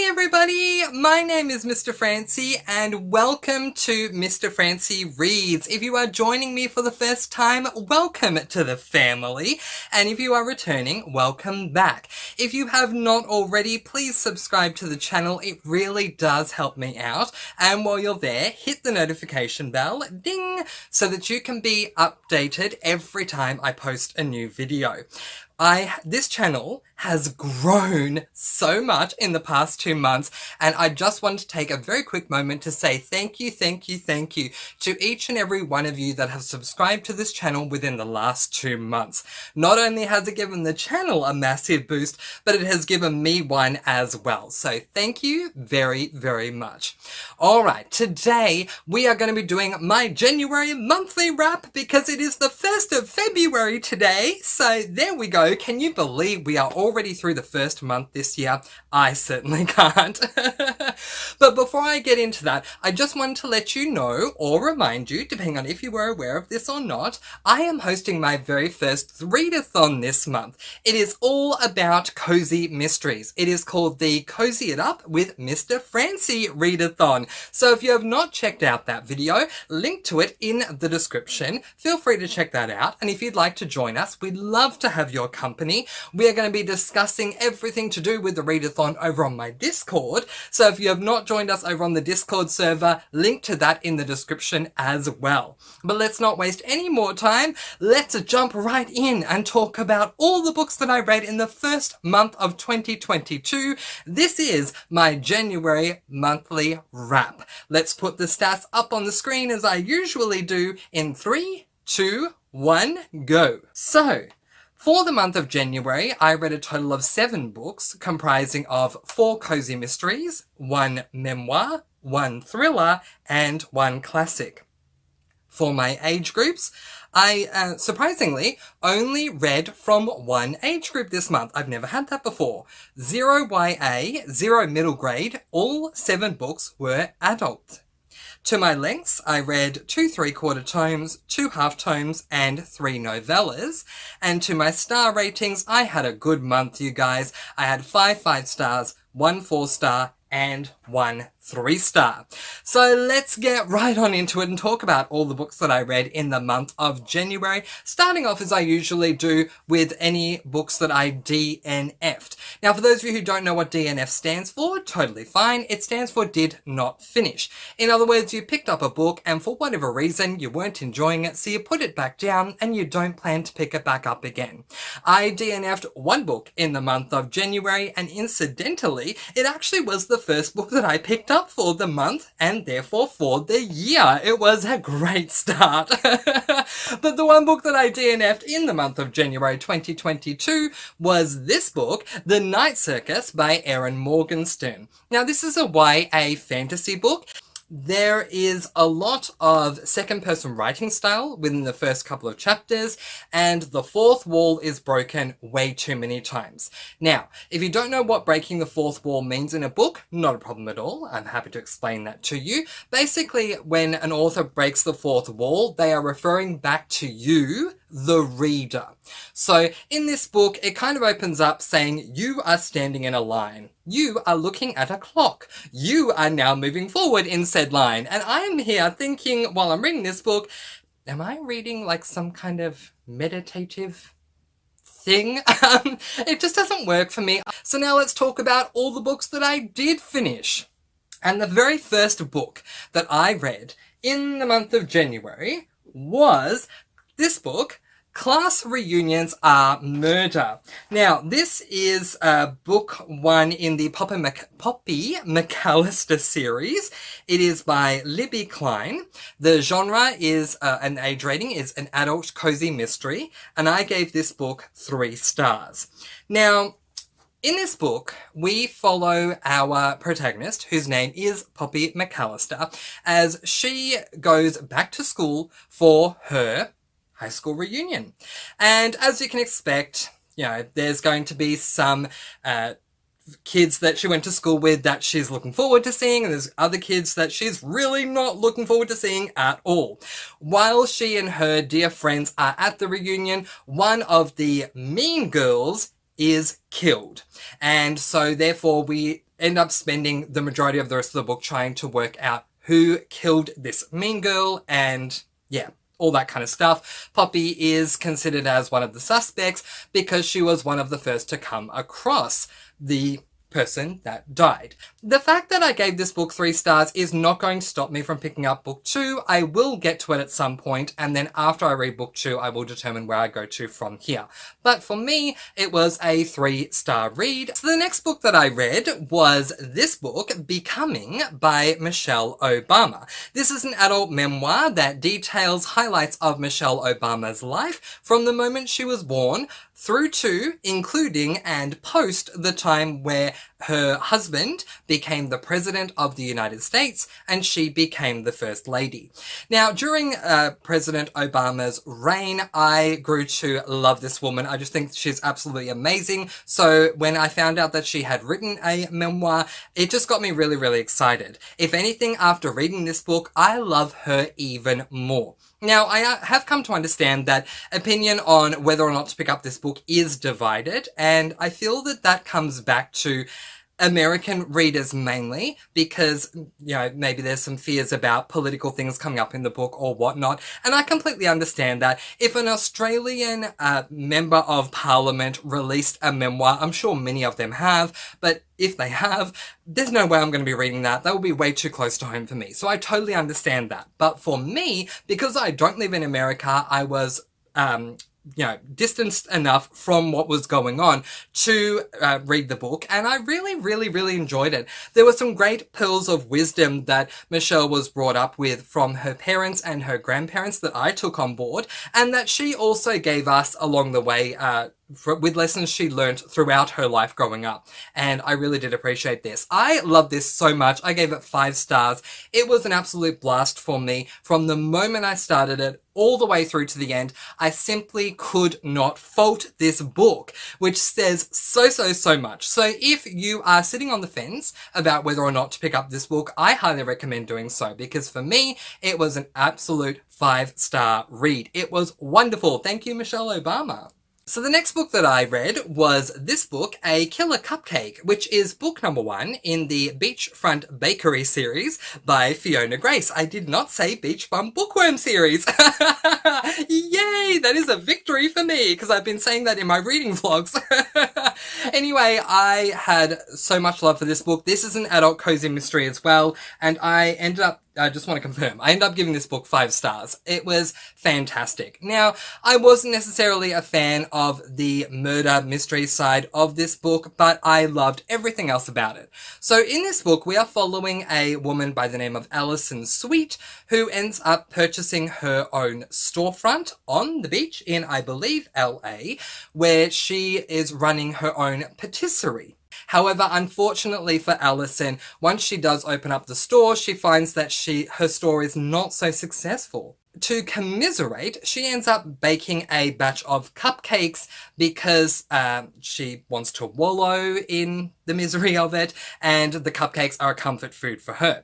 everybody, my name is Mr. Francy and welcome to Mr. Francy Reads. If you are joining me for the first time, welcome to the family, and if you are returning, welcome back. If you have not already, please subscribe to the channel, it really does help me out, and while you're there, hit the notification bell, ding, so that you can be updated every time I post a new video. This channel has grown so much in the past 2 months, and I just want to take a very quick moment to say thank you to each and every one of you that have subscribed to this channel within the last 2 months. Not only has it given the channel a massive boost, but it has given me one as well. So thank you very, very much. Alright, today we are going to be doing my January monthly wrap because it is the 1st of February today. So there we go. Can you believe we are already through the first month this year? I certainly can't. But before I get into that, I just wanted to let you know, or remind you, depending on if you were aware of this or not, I am hosting my very first readathon this month. It is all about cozy mysteries. It is called the Cozy It Up with Mr. Francy readathon. So if you have not checked out that video, link to it in the description. Feel free to check that out. And if you'd like to join us, we'd love to have your company. We are going to be discussing everything to do with the readathon over on my Discord. So if you have not joined us over on the Discord server, link to that in the description as well. But let's not waste any more time. Let's jump right in and talk about all the books that I read in the first month of 2022. This is my January monthly wrap. Let's put the stats up on the screen as I usually do in 3, 2, 1, go. So, for the month of January, I read a total of 7 books comprising of 4 cozy mysteries, 1 memoir, 1 thriller, and 1 classic. For my age groups, I surprisingly only read from 1 age group this month. I've never had that before. 0 YA, 0 middle grade, all 7 books were adult. To my lengths, I read 2 3/4 tomes, 2 half tomes, and 3 novellas. And to my star ratings, I had a good month, you guys. I had 5 5-stars, 1 4-star, and 1 3-star. So let's get right on into it and talk about all the books that I read in the month of January, starting off as I usually do with any books that I DNF'd. Now, for those of you who don't know what DNF stands for, totally fine. It stands for did not finish. In other words, you picked up a book and for whatever reason you weren't enjoying it, so you put it back down and you don't plan to pick it back up again. I DNF'd 1 book in the month of January, and incidentally, it actually was the first book that I picked up for the month and therefore for the year. It was a great start. But the 1 book that I DNF'd in the month of January 2022 was this book, The Night Circus by Erin Morgenstern. Now, this is a YA fantasy book. There is a lot of second-person writing style within the first couple of chapters, and the 4th wall is broken way too many times. Now, if you don't know what breaking the 4th wall means in a book, not a problem at all. I'm happy to explain that to you. Basically, when an author breaks the 4th wall, they are referring back to you, the reader. So in this book, it kind of opens up saying you are standing in a line. You are looking at a clock. You are now moving forward in said line. And I'm here thinking, while I'm reading this book, am I reading like some kind of meditative thing? It just doesn't work for me. So now let's talk about all the books that I did finish. And the very first book that I read in the month of January was this book, Class Reunions Are Murder. Now, this is book 1 in the Poppy McAllister series. It is by Libby Klein. The genre is, an age rating is an adult cozy mystery, and I gave this book 3 stars. Now, in this book, we follow our protagonist, whose name is Poppy McAllister, as she goes back to school for her high school reunion. And as you can expect, you know, there's going to be some kids that she went to school with that she's looking forward to seeing, and there's other kids that she's really not looking forward to seeing at all. While she and her dear friends are at the reunion, one of the mean girls is killed. And so therefore we end up spending the majority of the rest of the book trying to work out who killed this mean girl and, yeah, all that kind of stuff. Poppy is considered as one of the suspects because she was one of the first to come across the person that died. The fact that I gave this book 3 stars is not going to stop me from picking up book 2. I will get to it at some point, and then after I read book 2, I will determine where I go to from here. But for me, it was a 3-star read. So the next book that I read was this book, Becoming by Michelle Obama. This is an adult memoir that details highlights of Michelle Obama's life from the moment she was born through to, including, and post the time where her husband became the President of the United States and she became the First Lady. Now, during President Obama's reign, I grew to love this woman. I just think she's absolutely amazing. So when I found out that she had written a memoir, it just got me really, really excited. If anything, after reading this book, I love her even more. Now, I have come to understand that opinion on whether or not to pick up this book is divided, and I feel that that comes back to American readers mainly, because, you know, maybe there's some fears about political things coming up in the book or whatnot, and I completely understand that. If an Australian member of Parliament released a memoir, I'm sure many of them have, but if they have, there's no way I'm going to be reading that. That would be way too close to home for me. So I totally understand that. But for me, because I don't live in America, I was distanced enough from what was going on to read the book, and I really, really, really enjoyed it. There were some great pearls of wisdom that Michelle was brought up with from her parents and her grandparents that I took on board, and that she also gave us along the way with lessons she learned throughout her life growing up. And I really did appreciate this. I love this so much. I gave it 5 stars. It was an absolute blast for me. From the moment I started it all the way through to the end, I simply could not fault this book, which says so much. So if you are sitting on the fence about whether or not to pick up this book, I highly recommend doing so, because for me, it was an absolute 5-star read. It was wonderful. Thank you, Michelle Obama. So the next book that I read was this book, A Killer Cupcake, which is book number 1 in the Beachfront Bakery series by Fiona Grace. I did not say Beach Bum Bookworm series. Yay! That is a victory for me, because I've been saying that in my reading vlogs. Anyway, I had so much love for this book. This is an adult cozy mystery as well, and I just want to confirm, I ended up giving this book 5 stars. It was fantastic. Now, I wasn't necessarily a fan of the murder mystery side of this book, but I loved everything else about it. So in this book, we are following a woman by the name of Alison Sweet, who ends up purchasing her own storefront on the beach in, I believe, LA, where she is running her own patisserie. However, unfortunately for Alison, once she does open up the store, she finds that her store is not so successful. To commiserate, she ends up baking a batch of cupcakes because she wants to wallow in the misery of it, and the cupcakes are a comfort food for her.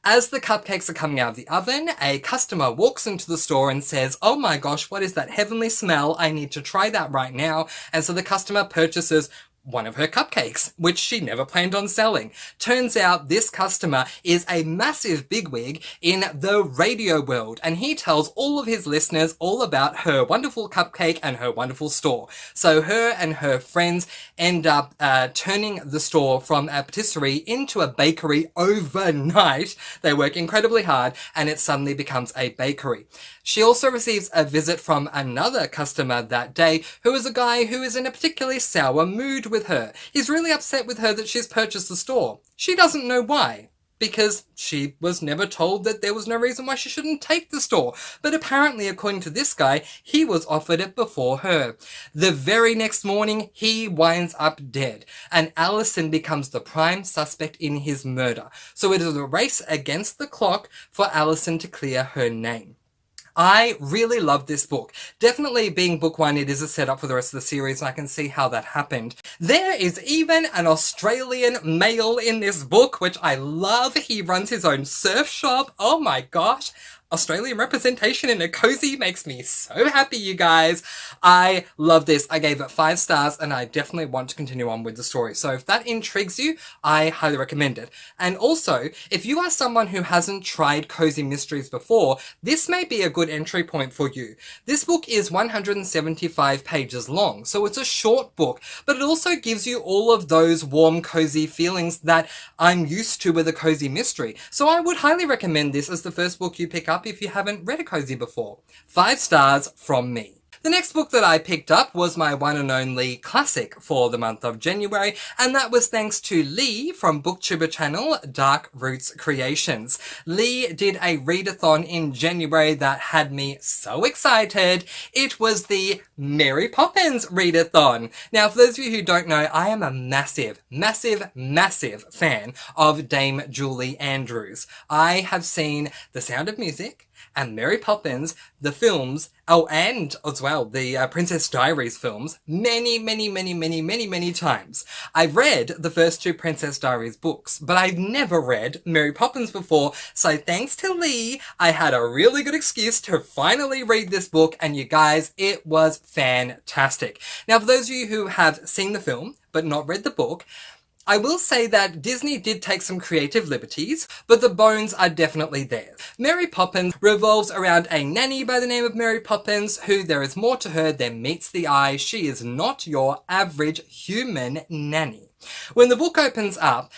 As the cupcakes are coming out of the oven, a customer walks into the store and says, "Oh my gosh, what is that heavenly smell? I need to try that right now." And so the customer purchases one of her cupcakes, which she never planned on selling. Turns out this customer is a massive bigwig in the radio world, and he tells all of his listeners all about her wonderful cupcake and her wonderful store. So her and her friends end up turning the store from a patisserie into a bakery overnight. They work incredibly hard, and it suddenly becomes a bakery. She also receives a visit from another customer that day, who is a guy who is in a particularly sour mood with her. He's really upset with her that she's purchased the store. She doesn't know why, because she was never told that there was no reason why she shouldn't take the store. But apparently, according to this guy, he was offered it before her. The very next morning, he winds up dead, and Alison becomes the prime suspect in his murder. So it is a race against the clock for Alison to clear her name. I really love this book. Definitely being book 1, it is a setup for the rest of the series, and I can see how that happened. There is even an Australian male in this book, which I love. He runs his own surf shop. Oh my gosh. Australian representation in a cozy makes me so happy, you guys. I love this. I gave it 5 stars and I definitely want to continue on with the story. So if that intrigues you, I highly recommend it. And also, if you are someone who hasn't tried cozy mysteries before, this may be a good entry point for you. This book is 175 pages long, so it's a short book, but it also gives you all of those warm, cozy feelings that I'm used to with a cozy mystery. So I would highly recommend this as the first book you pick up if you haven't read a cozy before. 5 stars from me. The next book that I picked up was my one and only classic for the month of January, and that was thanks to Lee from booktuber channel Dark Roots Creations. Lee did a readathon in January that had me so excited. It was the Mary Poppins readathon. Now, for those of you who don't know, I am a massive fan of Dame Julie Andrews. I have seen The Sound of Music and Mary Poppins, the films, and as well the Princess Diaries films, many times. I've read the first 2 Princess Diaries books, but I've never read Mary Poppins before, so thanks to Lee, I had a really good excuse to finally read this book, and you guys, it was fantastic. Now, for those of you who have seen the film, but not read the book, I will say that Disney did take some creative liberties, but the bones are definitely there. Mary Poppins revolves around a nanny by the name of Mary Poppins, who there is more to her than meets the eye. She is not your average human nanny. When the book opens up,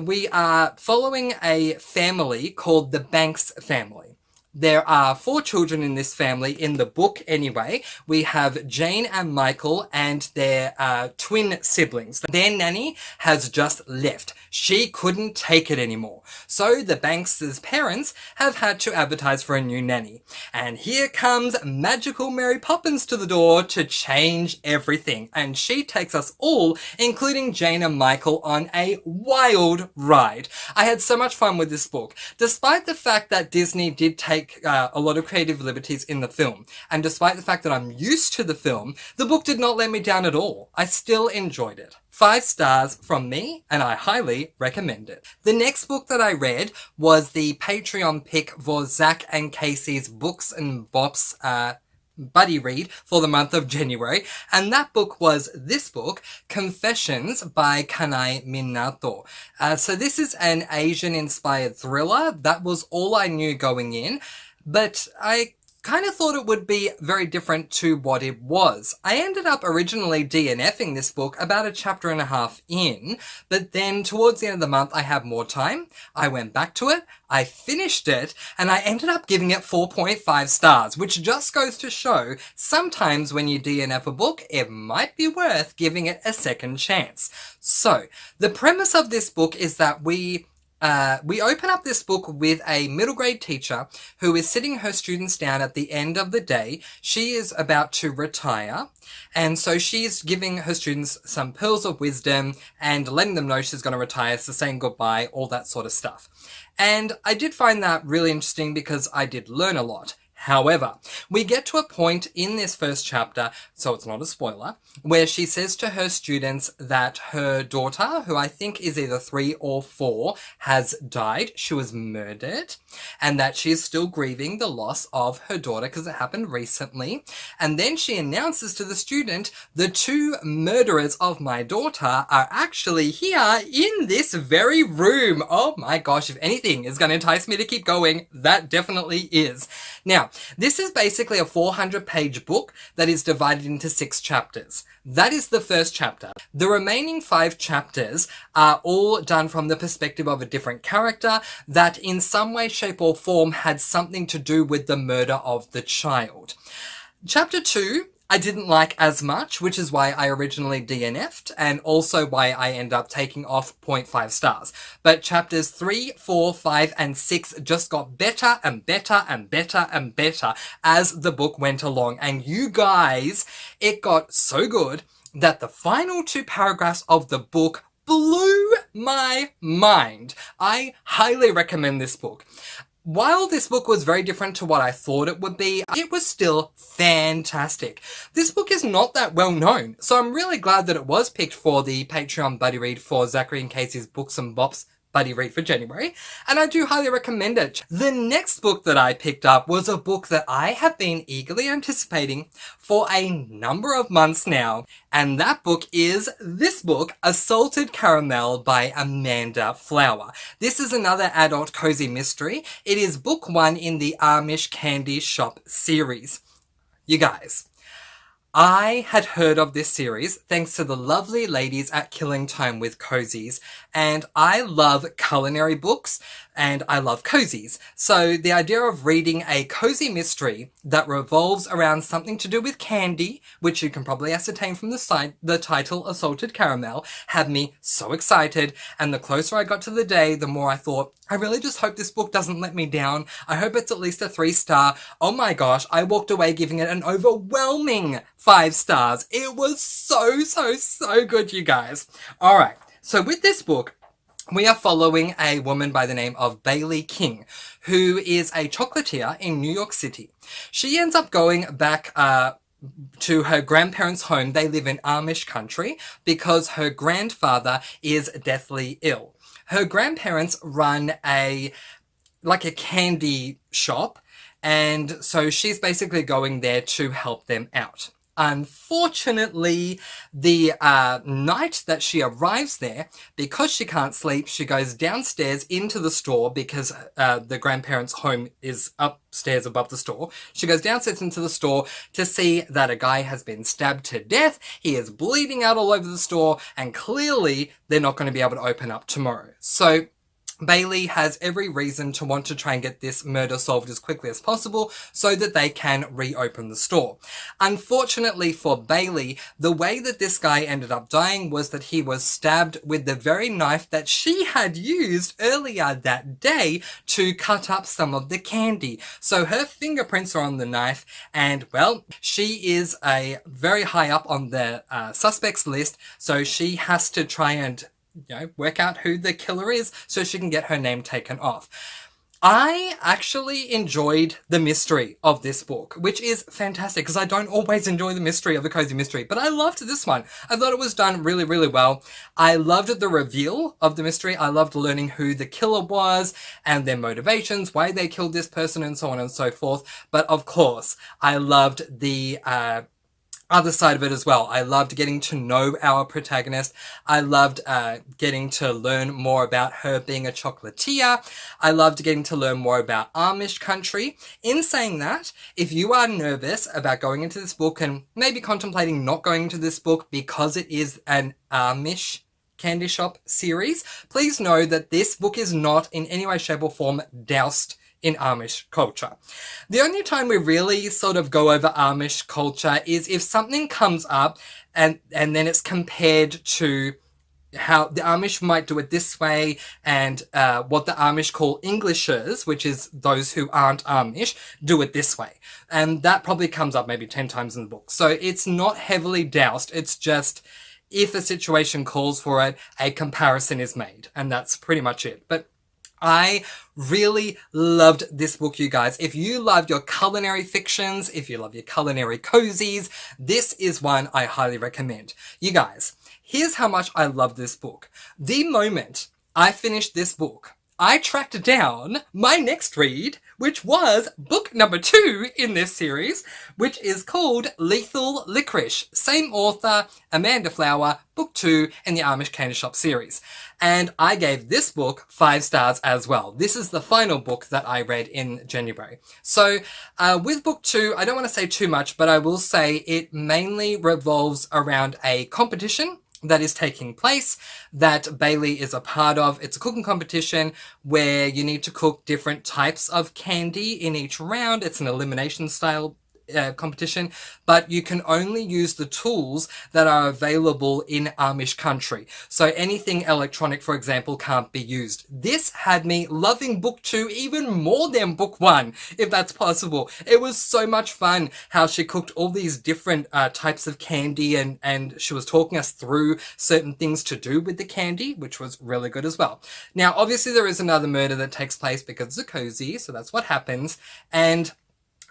we are following a family called the Banks family. There are 4 children in this family, in the book anyway. We have Jane and Michael and their twin siblings. Their nanny has just left. She couldn't take it anymore. So the Banks' parents have had to advertise for a new nanny. And here comes magical Mary Poppins to the door to change everything. And she takes us all, including Jane and Michael, on a wild ride. I had so much fun with this book. Despite the fact that Disney did take a lot of creative liberties in the film, and despite the fact that I'm used to the film, the book did not let me down at all. I still enjoyed it. 5 stars from me, and I highly recommend it. The next book that I read was the Patreon pick for Zach and Casey's Books and Bops buddy read for the month of January, and that book was this book, Confessions by Kanai Minato. So this is an Asian-inspired thriller. That was all I knew going in, but I kind of thought it would be very different to what it was. I ended up originally DNFing this book about a chapter and a half in, but then towards the end of the month I had more time. I went back to it, I finished it, and I ended up giving it 4.5 stars, which just goes to show sometimes when you DNF a book, it might be worth giving it a second chance. So, the premise of this book is that we open up this book with a middle grade teacher who is sitting her students down at the end of the day. She is about to retire, and so she's giving her students some pearls of wisdom and letting them know she's going to retire, so saying goodbye, all that sort of stuff. And I did find that really interesting because I did learn a lot. However, we get to a point in this first chapter, so it's not a spoiler, where she says to her students that her daughter, who I think is either 3 or 4, has died. She was murdered, and that she is still grieving the loss of her daughter because it happened recently. And then she announces to the student, the 2 murderers of my daughter are actually here in this very room. Oh my gosh, if anything is going to entice me to keep going, that definitely is. Now, this is basically a 400-page book that is divided into 6 chapters. That is the first chapter. The remaining 5 chapters are all done from the perspective of a different character that in some way, shape or form had something to do with the murder of the child. Chapter 2 I didn't like as much, which is why I originally DNF'd, and also why I end up taking off 0.5 stars. But chapters 3, 4, 5, and 6 just got better and better and better and better as the book went along. And you guys, it got so good that the final 2 paragraphs of the book blew my mind. I highly recommend this book. While this book was very different to what I thought it would be, it was still fantastic. This book is not that well known, so I'm really glad that it was picked for the Patreon buddy read for Zachary and Casey's Books and Bops buddy read for January, and I do highly recommend it. The next book that I picked up was a book that I have been eagerly anticipating for a number of months now, and that book is this book, Assaulted Caramel by Amanda Flower. This is another adult cozy mystery. It is book 1 in the Amish Candy Shop series. You guys, I had heard of this series thanks to the lovely ladies at Killing Time with Cozies, and I love culinary books and I love cozies. So the idea of reading a cozy mystery that revolves around something to do with candy, which you can probably ascertain from the title Assaulted Caramel, had me so excited, and the closer I got to the day, the more I thought, I really just hope this book doesn't let me down. I hope it's at least a 3-star. Oh my gosh, I walked away giving it an overwhelming 5 stars. It was so good, you guys. All right, so with this book, we are following a woman by the name of Bailey King, who is a chocolatier in New York City. She ends up going back to her grandparents' home. They live in Amish country because her grandfather is deathly ill. Her grandparents run a candy shop, and so she's basically going there to help them out. Unfortunately, the night that she arrives there, because she can't sleep, she goes downstairs into the store because the grandparents' home is upstairs above the store. She goes downstairs into the store to see that a guy has been stabbed to death. He is bleeding out all over the store, and clearly they're not going to be able to open up tomorrow. So Bailey has every reason to want to try and get this murder solved as quickly as possible so that they can reopen the store. Unfortunately for Bailey, the way that this guy ended up dying was that he was stabbed with the very knife that she had used earlier that day to cut up some of the candy. So her fingerprints are on the knife, and well, she is a very high up on the suspects list, so she has to try and work out who the killer is so she can get her name taken off. I actually enjoyed the mystery of this book, which is fantastic because I don't always enjoy the mystery of a cozy mystery, but I loved this one. I thought it was done really well. I loved the reveal of the mystery. I loved learning who the killer was and their motivations, why they killed this person, and so on and so forth. But of course, I loved the other side of it as well. I loved getting to know our protagonist. I loved getting to learn more about her being a chocolatier. I loved getting to learn more about Amish country. In saying that, if you are nervous about going into this book and maybe contemplating not going into this book because it is an Amish candy shop series, please know that this book is not in any way, shape or form doused in Amish culture. The only time we really sort of go over Amish culture is if something comes up and then it's compared to how the Amish might do it this way and what the Amish call Englishers, which is those who aren't Amish, do it this way. And that probably comes up maybe 10 times in the book. So it's not heavily doused. It's just if a situation calls for it, a comparison is made. And that's pretty much it. But I really loved this book, you guys. If you love your culinary fictions, if you love your culinary cozies, this is one I highly recommend. You guys, here's how much I love this book. The moment I finished this book, I tracked down my next read, which was book number 2 in this series, which is called Lethal Licorice. Same author, Amanda Flower, book 2 in the Amish Candy Shop series. And I gave this book 5 stars as well. This is the final book that I read in January. So with book 2, I don't want to say too much, but I will say it mainly revolves around a competition that is taking place that Bailey is a part of. It's a cooking competition where you need to cook different types of candy in each round. It's an elimination style competition, but you can only use the tools that are available in Amish country. So anything electronic, for example, can't be used. This had me loving book 2 even more than book 1, if that's possible. It was so much fun how she cooked all these different types of candy, and she was talking us through certain things to do with the candy, which was really good as well. Now, obviously there is another murder that takes place because it's a cozy, so that's what happens. And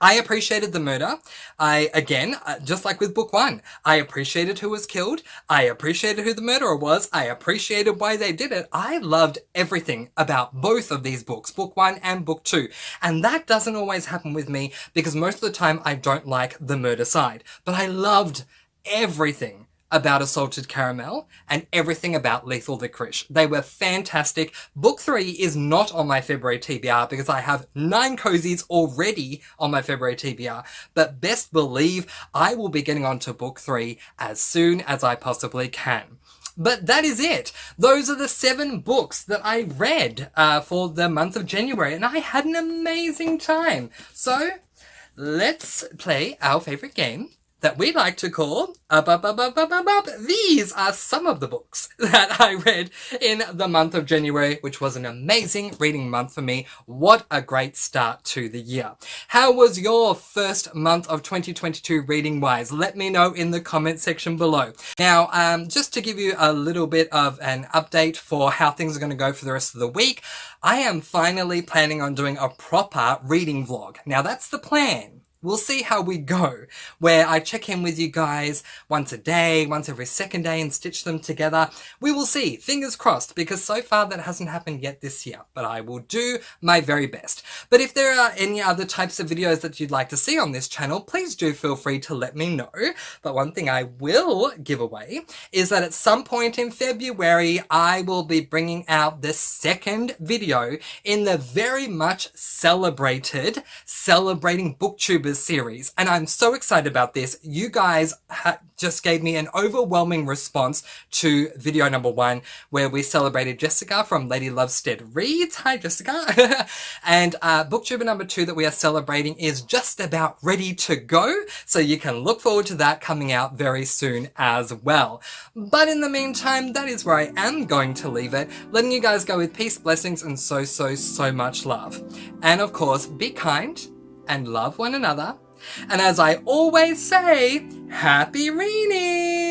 I appreciated the murder. Again, just like with book 1, I appreciated who was killed. I appreciated who the murderer was. I appreciated why they did it. I loved everything about both of these books, book 1 and book 2. And that doesn't always happen with me because most of the time I don't like the murder side. But I loved everything about Assaulted Caramel and everything about Lethal Licorice. They were fantastic. Book 3 is not on my February TBR because I have 9 cozies already on my February TBR, but best believe I will be getting on to book 3 as soon as I possibly can. But that is it. Those are the 7 books that I read for the month of January, and I had an amazing time. So let's play our favorite game that we like to call These are some of the books that I read in the month of January, which was an amazing reading month for me. What a great start to the year. How was your first month of 2022 reading wise? Let me know in the comment section below. Now, just to give you a little bit of an update for how things are going to go for the rest of the week, I am finally planning on doing a proper reading vlog. Now, that's the plan. We'll see how we go, where I check in with you guys once a day, once every second day, and stitch them together. We will see. Fingers crossed, because so far that hasn't happened yet this year, but I will do my very best. But if there are any other types of videos that you'd like to see on this channel, please do feel free to let me know. But one thing I will give away is that at some point in February, I will be bringing out the second video in the very much celebrating BookTubers series, and I'm so excited about this. You guys just gave me an overwhelming response to video number 1, where we celebrated Jessica from Lady Lovestead Reads. Hi, Jessica. And booktuber number 2 that we are celebrating is just about ready to go, so you can look forward to that coming out very soon as well. But in the meantime, that is where I am going to leave it, letting you guys go with peace, blessings, and so much love. And of course, be kind and love one another. And as I always say, happy reading!